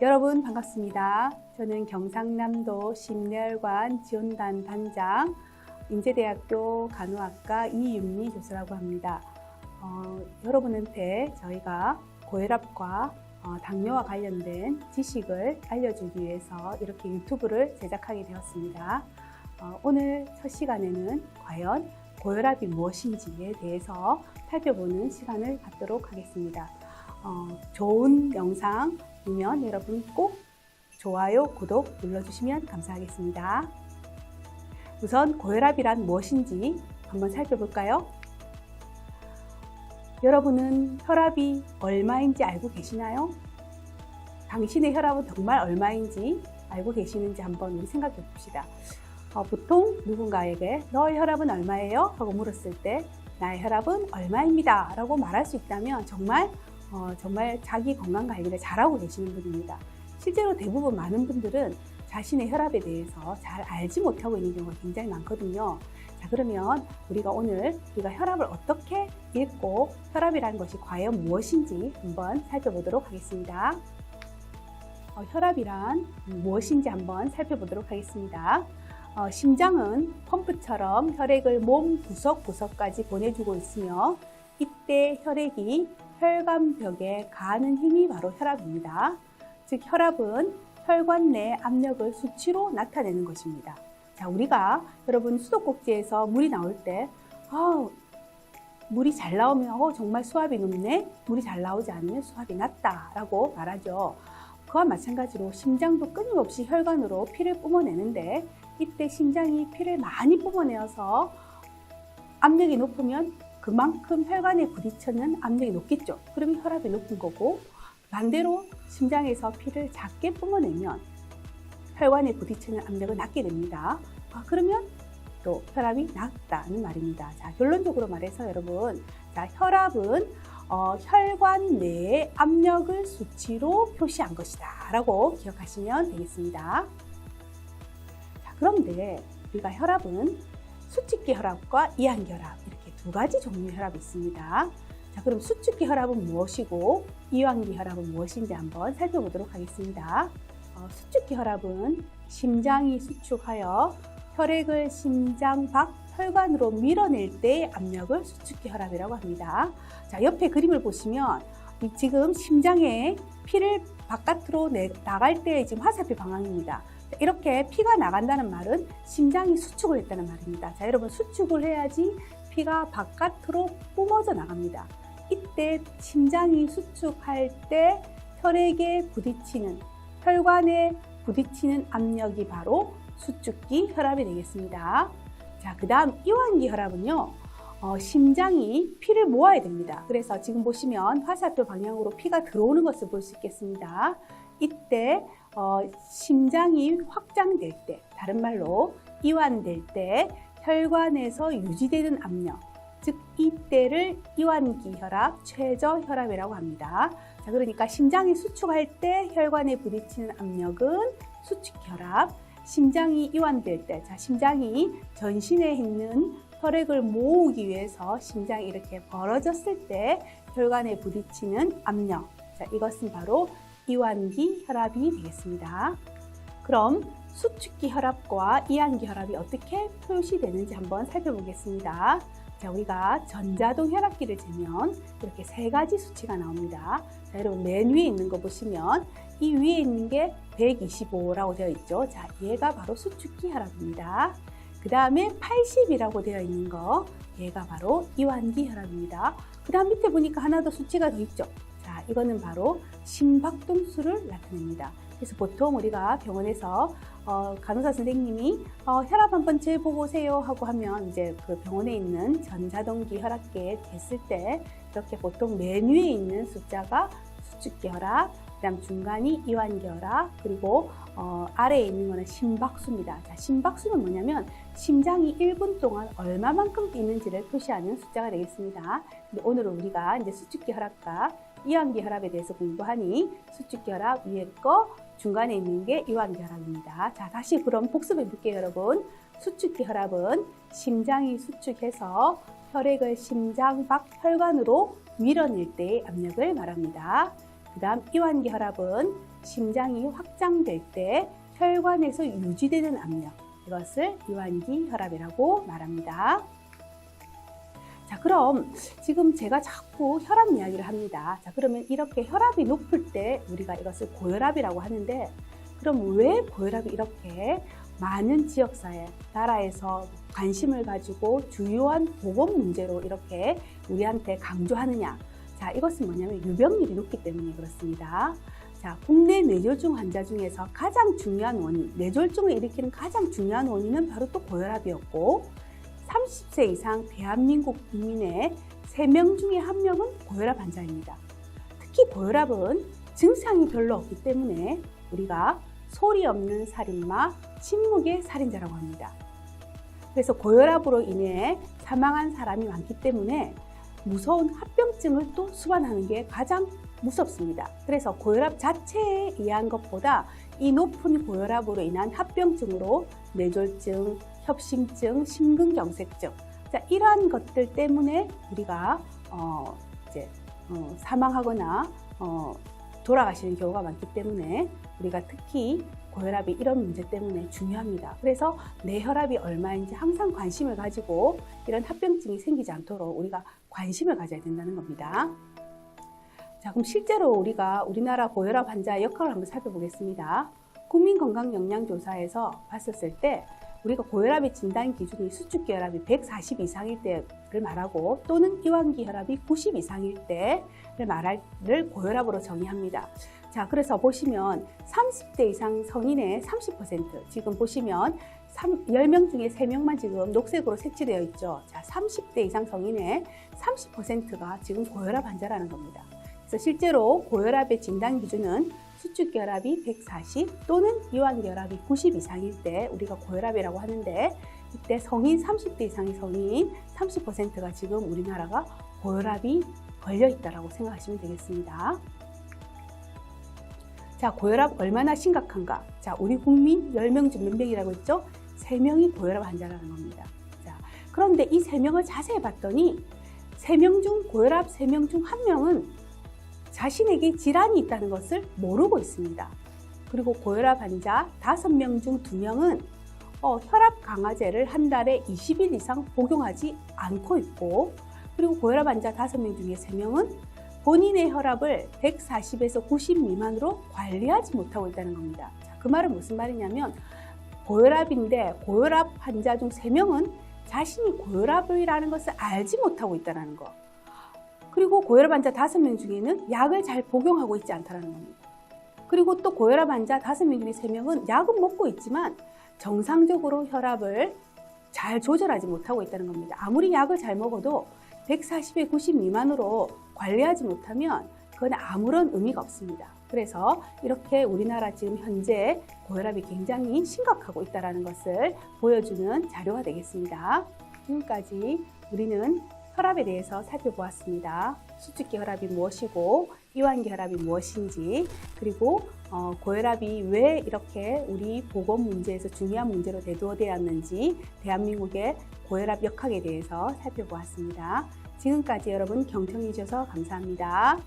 여러분 반갑습니다. 저는 경상남도 심내혈관 지원단 단장 인제대학교 간호학과 이윤미 교수라고 합니다. 여러분한테 저희가 고혈압과 당뇨와 관련된 지식을 알려주기 위해서 이렇게 유튜브를 제작하게 되었습니다. 오늘 첫 시간에는 과연 고혈압이 무엇인지에 대해서 살펴보는 시간을 갖도록 하겠습니다. 좋은 영상이면 여러분 꼭 좋아요, 구독 눌러주시면 감사하겠습니다. 우선 고혈압이란 무엇인지 한번 살펴볼까요? 여러분은 혈압이 얼마인지 알고 계시나요? 당신의 혈압은 정말 얼마인지 알고 계시는지 한번 우리 생각해 봅시다. 보통 누군가에게 너의 혈압은 얼마예요? 하고 물었을 때 나의 혈압은 얼마입니다 라고 말할 수 있다면 정말 자기 건강 관리를 잘하고 계시는 분입니다. 실제로 대부분 많은 분들은 자신의 혈압에 대해서 잘 알지 못하고 있는 경우가 굉장히 많거든요. 자, 그러면 우리가 오늘 혈압을 어떻게 읽고 혈압이라는 것이 과연 무엇인지 한번 살펴보도록 하겠습니다. 혈압이란 무엇인지 한번 살펴보도록 하겠습니다. 심장은 펌프처럼 혈액을 몸 구석구석까지 보내주고 있으며 이때 혈액이 혈관벽에 가하는 힘이 바로 혈압입니다. 즉 혈압은 혈관 내 압력을 수치로 나타내는 것입니다. 자, 우리가 여러분 수도꼭지에서 물이 나올 때 물이 잘 나오면 정말 수압이 높네, 물이 잘 나오지 않으면 수압이 낮다 라고 말하죠. 그와 마찬가지로 심장도 끊임없이 혈관으로 피를 뿜어내는데 이때 심장이 피를 많이 뿜어내어서 압력이 높으면 그만큼 혈관에 부딪히는 압력이 높겠죠. 그러면 혈압이 높은 거고, 반대로 심장에서 피를 작게 뿜어내면 혈관에 부딪히는 압력은 낮게 됩니다. 그러면 또 혈압이 낮다는 말입니다. 자, 결론적으로 말해서 여러분, 혈압은 혈관 내의 압력을 수치로 표시한 것이다 라고 기억하시면 되겠습니다. 자, 그런데 우리가 혈압은 수축기 혈압과 이완기 혈압 이렇게 두 가지 종류의 혈압이 있습니다. 자, 그럼 수축기 혈압은 무엇이고 이완기 혈압은 무엇인지 한번 살펴보도록 하겠습니다. 수축기 혈압은 심장이 수축하여 혈액을 심장 밖 혈관으로 밀어낼 때의 압력을 수축기 혈압이라고 합니다. 자, 옆에 그림을 보시면 지금 심장에 피를 바깥으로 나갈 때 지금 화살표 방향입니다. 이렇게 피가 나간다는 말은 심장이 수축을 했다는 말입니다. 자, 여러분 수축을 해야지 피가 바깥으로 뿜어져 나갑니다. 이때 심장이 수축할 때 혈액에 부딪히는, 혈관에 부딪히는 압력이 바로 수축기 혈압이 되겠습니다. 자, 그 다음 이완기 혈압은요, 심장이 피를 모아야 됩니다. 그래서 지금 보시면 화살표 방향으로 피가 들어오는 것을 볼 수 있겠습니다. 이때 심장이 확장될 때, 다른 말로 이완될 때 혈관에서 유지되는 압력, 즉 이때를 이완기 혈압, 최저 혈압이라고 합니다. 자, 그러니까 심장이 수축할 때 혈관에 부딪히는 압력은 수축 혈압, 심장이 이완될 때, 자, 심장이 전신에 있는 혈액을 모으기 위해서 심장이 이렇게 벌어졌을 때 혈관에 부딪히는 압력, 자, 이것은 바로 이완기 혈압이 되겠습니다. 그럼 수축기 혈압과 이완기 혈압이 어떻게 표시되는지 한번 살펴보겠습니다. 자, 우리가 전자동 혈압기를 재면 이렇게 세 가지 수치가 나옵니다. 자, 여러분 맨 위에 있는 거 보시면 이 위에 있는 게 125라고 되어 있죠. 자, 얘가 바로 수축기 혈압입니다. 그 다음에 80이라고 되어 있는 거, 얘가 바로 이완기 혈압입니다. 그 다음 밑에 보니까 하나 더 수치가 더 있죠. 자, 이거는 바로 심박동수를 나타냅니다. 그래서 보통 우리가 병원에서 간호사 선생님이 혈압 한번 재보고 오세요 하고 하면 이제 그 병원에 있는 전자동기 혈압계에 댔을 때 이렇게 보통 맨 위에 있는 숫자가 수축기 혈압, 그 다음 중간이 이완기 혈압, 그리고 아래에 있는 거는 심박수입니다. 자, 심박수는 뭐냐면 심장이 1분 동안 얼마만큼 뛰는지를 표시하는 숫자가 되겠습니다. 근데 오늘은 우리가 이제 수축기 혈압과 이완기 혈압에 대해서 공부하니 수축기 혈압 위에 거, 중간에 있는 게 이완기 혈압입니다. 자, 다시 그럼 복습해 볼게요, 여러분. 수축기 혈압은 심장이 수축해서 혈액을 심장 밖 혈관으로 밀어낼 때의 압력을 말합니다. 그 그다음 이완기 혈압은 심장이 확장될 때 혈관에서 유지되는 압력, 이것을 이완기 혈압이라고 말합니다. 자, 그럼 지금 제가 자꾸 혈압 이야기를 합니다. 자, 그러면 이렇게 혈압이 높을 때 우리가 이것을 고혈압이라고 하는데, 그럼 왜 고혈압이 이렇게 많은 지역사회, 나라에서 관심을 가지고 주요한 보건 문제로 이렇게 우리한테 강조하느냐? 자, 이것은 뭐냐면 유병률이 높기 때문에 그렇습니다. 자, 국내 뇌졸중 환자 중에서 가장 중요한 원인, 뇌졸중을 일으키는 가장 중요한 원인은 바로 또 고혈압이었고, 30세 이상 대한민국 국민의 3명 중에 1명은 고혈압 환자입니다. 특히 고혈압은 증상이 별로 없기 때문에 우리가 소리 없는 살인마, 침묵의 살인자라고 합니다. 그래서 고혈압으로 인해 사망한 사람이 많기 때문에 무서운 합병증을 또 수반하는 게 가장 무섭습니다. 그래서 고혈압 자체에 의한 것보다 이 높은 고혈압으로 인한 합병증으로 뇌졸중, 협심증, 심근경색증, 자, 이러한 것들 때문에 우리가 사망하거나 돌아가시는 경우가 많기 때문에 우리가 특히 고혈압이 이런 문제 때문에 중요합니다. 그래서 내 혈압이 얼마인지 항상 관심을 가지고 이런 합병증이 생기지 않도록 우리가 관심을 가져야 된다는 겁니다. 자, 그럼 실제로 우리나라 고혈압 환자의 역할을 한번 살펴보겠습니다. 국민건강영양조사에서 봤었을 때 우리가 고혈압의 진단 기준이 수축기 혈압이 140 이상일 때를 말하고, 또는 이완기 혈압이 90 이상일 때를 말할 고혈압으로 정의합니다. 자, 그래서 보시면 30대 이상 성인의 30%, 지금 보시면 10명 중에 3명만 지금 녹색으로 색칠되어 있죠. 자, 30대 이상 성인의 30%가 지금 고혈압 환자라는 겁니다. 그래서 실제로 고혈압의 진단 기준은 수축기 혈압이 140 또는 이완기 혈압이 90 이상일 때 우리가 고혈압이라고 하는데, 이때 성인 30대 이상의 성인 30%가 지금 우리나라가 고혈압이 걸려 있다고 생각하시면 되겠습니다. 자, 고혈압 얼마나 심각한가? 자, 우리 국민 10명 중 몇 명이라고 했죠? 3명이 고혈압 환자라는 겁니다. 자, 그런데 이 3명을 자세히 봤더니 3명 중 고혈압 3명 중 1명은 자신에게 질환이 있다는 것을 모르고 있습니다. 그리고 고혈압 환자 5명 중 2명은 혈압 강화제를 한 달에 20일 이상 복용하지 않고 있고, 그리고 고혈압 환자 5명 중에 3명은 본인의 혈압을 140에서 90 미만으로 관리하지 못하고 있다는 겁니다. 자, 그 말은 무슨 말이냐면 고혈압인데 고혈압 환자 중 3명은 자신이 고혈압이라는 것을 알지 못하고 있다는 거. 그리고 고혈압 환자 5명 중에는 약을 잘 복용하고 있지 않다는 겁니다. 그리고 또 고혈압 환자 5명 중에 3명은 약은 먹고 있지만 정상적으로 혈압을 잘 조절하지 못하고 있다는 겁니다. 아무리 약을 잘 먹어도 140에 90 미만으로 관리하지 못하면 그건 아무런 의미가 없습니다. 그래서 이렇게 우리나라 지금 현재 고혈압이 굉장히 심각하고 있다는 것을 보여주는 자료가 되겠습니다. 지금까지 우리는 혈압에 대해서 살펴보았습니다. 수축기 혈압이 무엇이고 이완기 혈압이 무엇인지, 그리고 고혈압이 왜 이렇게 우리 보건 문제에서 중요한 문제로 대두되었는지, 대한민국의 고혈압 역학에 대해서 살펴보았습니다. 지금까지 여러분 경청해 주셔서 감사합니다.